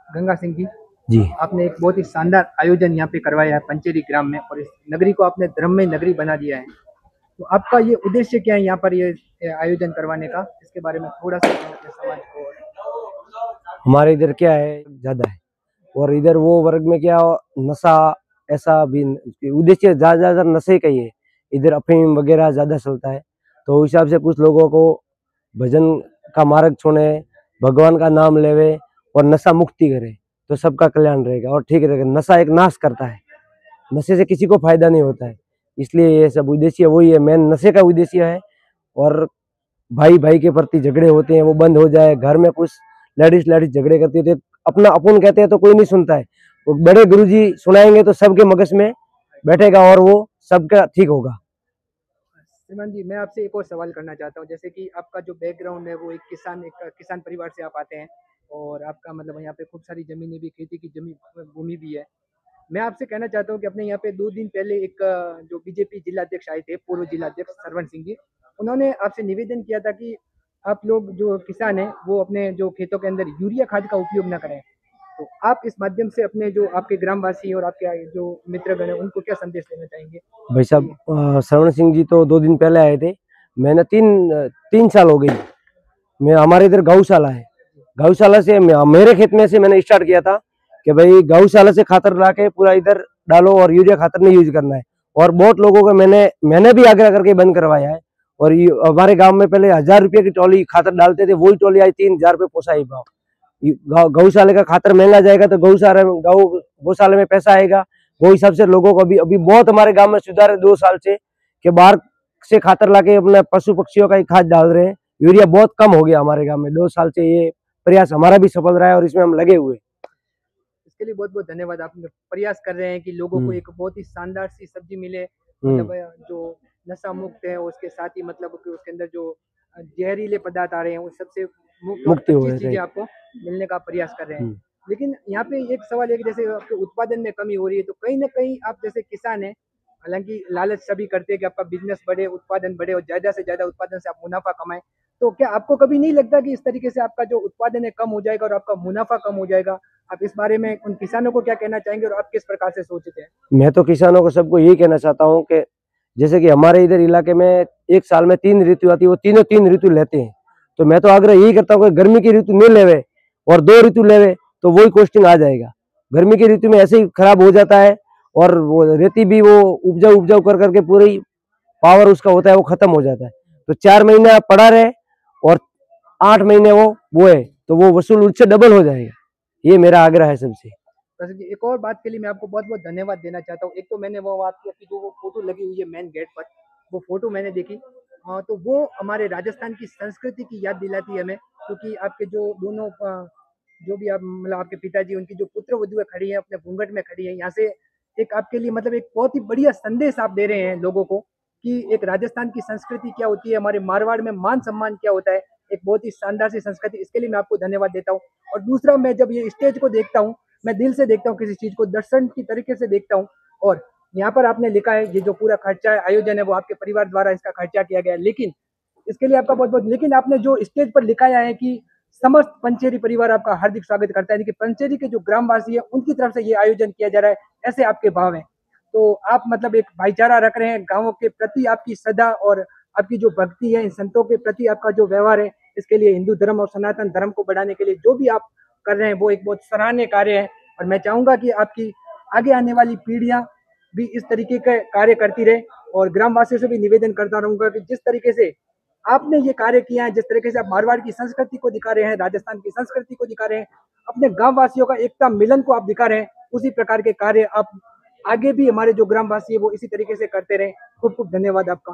गंगा सिंह जी। जी, आपने एक बहुत ही शानदार आयोजन यहाँ पे करवाया है पंचेरी ग्राम में और इस नगरी को आपने धर्ममय नगरी बना दिया है। तो आपका ये उद्देश्य क्या है यहाँ पर ये आयोजन करवाने का? इसके बारे में थोड़ा-सा अपने समाज को। हमारे इधर क्या है ज्यादा है, और इधर वो वर्ग में क्या नशा ऐसा भी उद्देश्य ज्यादा नशे का ही है। इधर अफीम वगैरह ज्यादा चलता है, तो उस हिसाब से कुछ लोगों को भजन का मार्ग छोड़े, भगवान का नाम लेवे और नशा मुक्ति करे तो सबका कल्याण रहेगा और ठीक रहेगा। नशा एक नाश करता है, नशे से किसी को फायदा नहीं होता है, इसलिए ये सब उद्देश्य वही है, मेन नशे का उद्देश्य है। और भाई भाई के प्रति झगड़े होते हैं वो बंद हो जाए। घर में कुछ लेडीज झगड़े करती है तो अपना अपन कहते हैं तो कोई नहीं सुनता है, वो बड़े गुरुजी सुनाएंगे तो सबके मगज में बैठेगा और वो सबका ठीक होगा। श्रीमान जी, मैं आपसे एक और सवाल करना चाहता हूँ। जैसे कि आपका जो बैकग्राउंड है वो एक किसान परिवार से आप आते हैं और आपका मतलब यहाँ पे खूब सारी ज़मीनें भी, खेती की भूमि भी है। मैं आपसे कहना चाहता हूँ कि अपने यहाँ पे 2 दिन पहले एक जो बीजेपी जिलाध्यक्ष आए थे, पूर्व जिलाध्यक्ष सरवण सिंह जी, उन्होंने आपसे निवेदन किया था कि आप लोग जो किसान हैं, वो अपने जो खेतों के अंदर यूरिया खाद का उपयोग ना करें। तो आप इस माध्यम से अपने जो आपके ग्रामवासी और आपके जो मित्रगण हैं, उनको क्या संदेश देना चाहेंगे? भाई साहब, कि श्रवण सिंह जी तो 2 दिन पहले आए थे। मैंने 3 साल हो गई। मैं हमारे इधर गौशाला है, गौशाला से मेरे खेत में से मैंने स्टार्ट किया था कि भाई गौशाला से खातर ला के पूरा इधर डालो और यूरिया खातर नहीं यूज करना है। और बहुत लोगों को मैंने भी आग्रह करके बंद करवाया है। और हमारे गांव में पहले 1000 रुपये की टोली खातर डालते थे, वही टोली आज 3000 रुपये पोसाई भाव। गौशाले का खातर महंगा जाएगा तो गौशाले में पैसा आएगा। वो हिसाब से लोगों को अभी अभी बहुत हमारे गांव में सुधार है 2 साल से, कि बाहर से खातर लाके अपने पशु पक्षियों का ही खाद डाल रहे हैं। यूरिया बहुत कम हो गया हमारे गांव में 2 साल से। ये प्रयास हमारा भी सफल रहा है और इसमें हम लगे हुए। इसके लिए बहुत-बहुत धन्यवाद। आप प्रयास कर रहे हैं कि लोगों को एक बहुत ही शानदार सी सब्जी मिले, मतलब जो नशा मुक्त है, उसके साथ ही मतलब कि उसके अंदर जो जहरीले पदार्थ आ रहे हैं, उन सबसे मुक्त और मुक्ति हो अच्छी गए चीज़ें थे। आपको मिलने का प्रयास कर रहे हैं। लेकिन यहाँ पे एक सवाल है कि जैसे आपके उत्पादन में कमी हो रही है, तो कहीं न कहीं आप जैसे किसान हैं, हालाँकि लालच सभी करते हैं कि आपका बिज़नेस बढ़े, उत्पादन बढ़े और ज़्यादा से ज़्यादा उत्पादन से आप मुनाफ़ा कमाएँ। तो क्या आपको कभी नहीं लगता कि इस तरीके से आपका जो उत्पादन है कम हो जाएगा और आपका मुनाफ़ा कम हो जाएगा? आप इस बारे में उन किसानों को क्या कहना चाहेंगे और आप किस प्रकार से सोचते हैं? मैं तो किसानों को सबको यही कहना चाहता हूँ कि जैसे कि हमारे इधर इलाके में एक साल में 3 ऋतु आती है, वो तीनों 3 ऋतु लेते हैं। तो मैं तो आग्रह यही करता हूँ कि गर्मी की ऋतु नहीं लेवे और 2 ऋतु लेवे, तो वही कॉस्टिंग आ जाएगा। गर्मी की ऋतु में ऐसे ही खराब हो जाता है और वो रेती भी वो उपजाऊ उपजाऊ कर करके पूरी पावर उसका होता है वो खत्म हो जाता है। तो 4 महीने पड़ा रहे और 8 महीने वो है तो वो वसूल उससे डबल हो जाएगा। ये मेरा आग्रह है सबसे। वैसे कि एक और बात के लिए मैं आपको बहुत-बहुत धन्यवाद देना चाहता हूँ। एक तो मैंने वो आपकी जो वो फ़ोटो लगी हुई है मेन गेट पर, वो फ़ोटो मैंने देखी। तो वो हमारे राजस्थान की संस्कृति की याद दिलाती है हमें, क्योंकि आपके जो दोनों जो भी आप मतलब आपके पिताजी उनकी जो पुत्रवधू खड़ी है, अपने घूंघट में खड़ी है, यहाँ से एक आपके लिए मतलब एक बहुत ही बढ़िया संदेश आप दे रहे हैं लोगों को कि एक राजस्थान की संस्कृति क्या होती है, हमारे मारवाड़ में मान-सम्मान क्या होता है। एक बहुत ही शानदार सी संस्कृति, इसके लिए मैं आपको धन्यवाद देता हूँ। और दूसरा, मैं जब ये स्टेज को देखता हूँ, मैं दिल से देखता हूँ, किसी चीज़ को दर्शन की तरीके से देखता हूँ। और यहाँ पर आपने लिखा है ये जो पूरा खर्चा है, आयोजन है, वो आपके परिवार द्वारा इसका खर्चा किया गया है। लेकिन इसके लिए आपका बहुत-बहुत, लेकिन आपने जो स्टेज पर लिखाया है कि समस्त पंचेरी परिवार आपका हार्दिक स्वागत करता है, यानी कि पंचेरी के जो ग्रामवासी हैं उनकी तरफ से ये आयोजन किया जा रहा है, ऐसे आपके भाव हैं। तो आप मतलब एक भाईचारा रख रहे हैं, गाँवों के प्रति आपकी श्रद्धा और आपकी जो भक्ति है, इन संतों के प्रति आपका जो व्यवहार है, इसके लिए हिंदू धर्म और सनातन धर्म को बढ़ाने के लिए जो भी आप कर रहे हैं वो एक बहुत सराहनीय कार्य है। और मैं चाहूंगा कि आपकी आगे आने वाली पीढ़ियां भी इस तरीके के कार्य करती रहे। और ग्रामवासियों से भी निवेदन करता रहूंगा कि जिस तरीके से आपने ये कार्य किया है, जिस तरीके से आप मारवाड़ की संस्कृति को दिखा रहे हैं, राजस्थान की संस्कृति को दिखा रहे हैं, अपने गांव वासियों का एकता मिलन को आप दिखा रहे हैं, उसी प्रकार के कार्य आप आगे भी हमारे जो ग्रामवासी है वो इसी तरीके से करते रहे। खूब खूब धन्यवाद आपका।